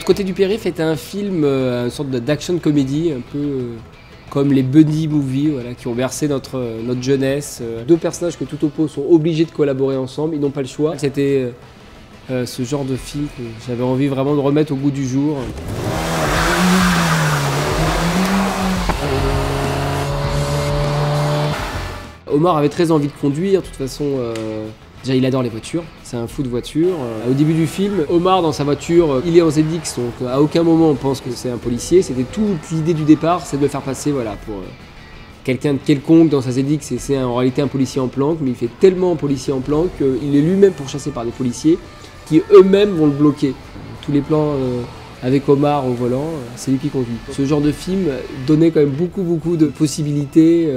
Côté du périph' était un film, une sorte d'action comédie, un peu comme les buddy movies, voilà, qui ont bercé notre jeunesse. Deux personnages que tout oppose sont obligés de collaborer ensemble, ils n'ont pas le choix. C'était ce genre de film que j'avais envie vraiment de remettre au goût du jour. Omar avait très envie de conduire, de toute façon, déjà il adore les voitures, c'est un fou de voitures. Au début du film, Omar dans sa voiture, il est en ZX, donc à aucun moment on pense que c'est un policier. C'était toute l'idée du départ, c'est de le faire passer voilà, pour quelqu'un de quelconque dans sa ZX, et c'est en réalité un policier en planque, mais il fait tellement policier en planque qu'il est lui-même pourchassé par des policiers qui eux-mêmes vont le bloquer. Tous les plans avec Omar au volant, c'est lui qui conduit. Ce genre de film donnait quand même beaucoup de possibilités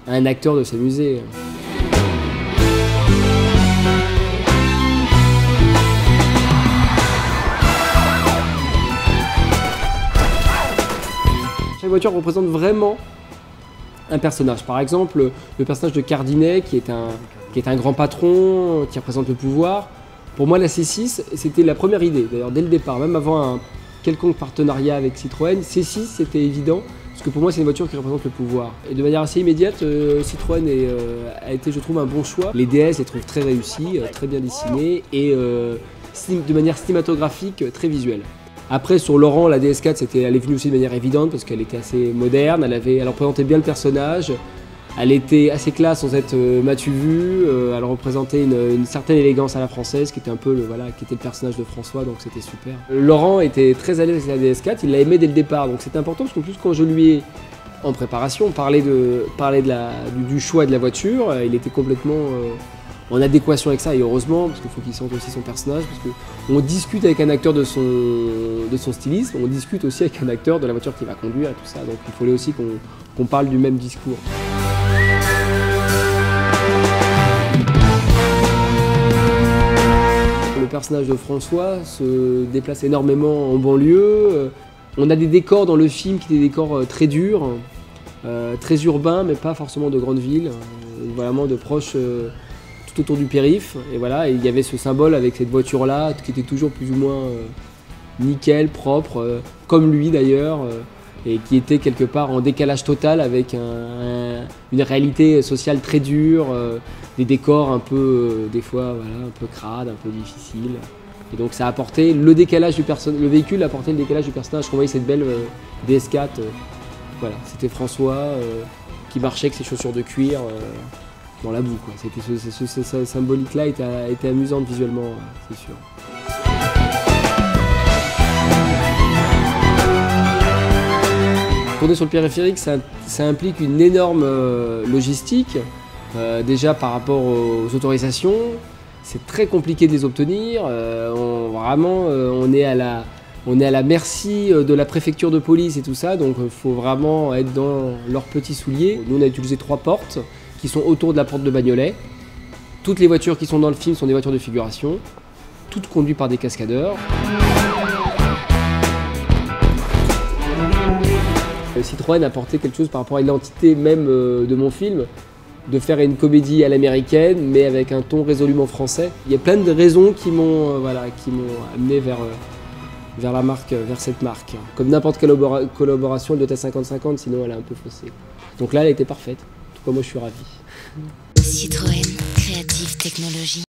à un acteur de s'amuser. Chaque voiture représente vraiment un personnage. Par exemple, le personnage de Cardinet, qui est un grand patron, qui représente le pouvoir. Pour moi, la C6, c'était la première idée, d'ailleurs, dès le départ, même avant un quelconque partenariat avec Citroën. C6, c'était évident, parce que pour moi, c'est une voiture qui représente le pouvoir. Et de manière assez immédiate, Citroën a été, je trouve, un bon choix. Les DS, je les trouve très réussis, très bien dessinés, et de manière cinématographique, très visuelle. Après, sur Laurent, la DS4, elle est venue aussi de manière évidente, parce qu'elle était assez moderne, elle représentait bien le personnage. Elle était assez classe sans être m'as-tu vu, elle représentait une certaine élégance à la française qui était un peu qui était le personnage de François, donc c'était super. Laurent était très à l'aise avec la DS4, il l'a aimé dès le départ, donc c'était important parce qu'en plus quand je lui ai en préparation parlé du choix de la voiture, il était complètement en adéquation avec ça, et heureusement, parce qu'il faut qu'il sente aussi son personnage, parce qu'on discute avec un acteur de son stylisme, on discute aussi avec un acteur de la voiture qu'il va conduire et tout ça, donc il fallait aussi qu'on parle du même discours. Le personnage de François se déplace énormément en banlieue. On a des décors dans le film qui sont des décors très durs, très urbains, mais pas forcément de grandes villes, vraiment de proches tout autour du périph'. Et voilà, et il y avait ce symbole avec cette voiture-là qui était toujours plus ou moins nickel, propre, comme lui d'ailleurs, et qui était quelque part en décalage total avec une réalité sociale très dure, des décors un peu, des fois, voilà, un peu crades, un peu difficiles. Et donc ça a apporté le décalage du personnage, le véhicule a apporté le décalage du personnage. On voyait cette belle DS4, voilà, c'était François qui marchait avec ses chaussures de cuir dans la boue, quoi. Cette symbolique-là était amusante visuellement, c'est sûr. Tourner sur le périphérique, ça implique une énorme logistique. Déjà par rapport aux autorisations, c'est très compliqué de les obtenir. On est à la merci de la préfecture de police et tout ça, donc il faut vraiment être dans leurs petits souliers. Nous on a utilisé 3 portes qui sont autour de la porte de Bagnolet. Toutes les voitures qui sont dans le film sont des voitures de figuration, toutes conduites par des cascadeurs. Citroën a apporté quelque chose par rapport à l'identité même de mon film, de faire une comédie à l'américaine, mais avec un ton résolument français. Il y a plein de raisons qui m'ont amené vers la marque, vers cette marque. Comme n'importe quelle collaboration, elle doit être 50-50, sinon elle est un peu faussée. Donc là, elle était parfaite. En tout cas, moi, je suis ravi. Citroën, Creative Technologies.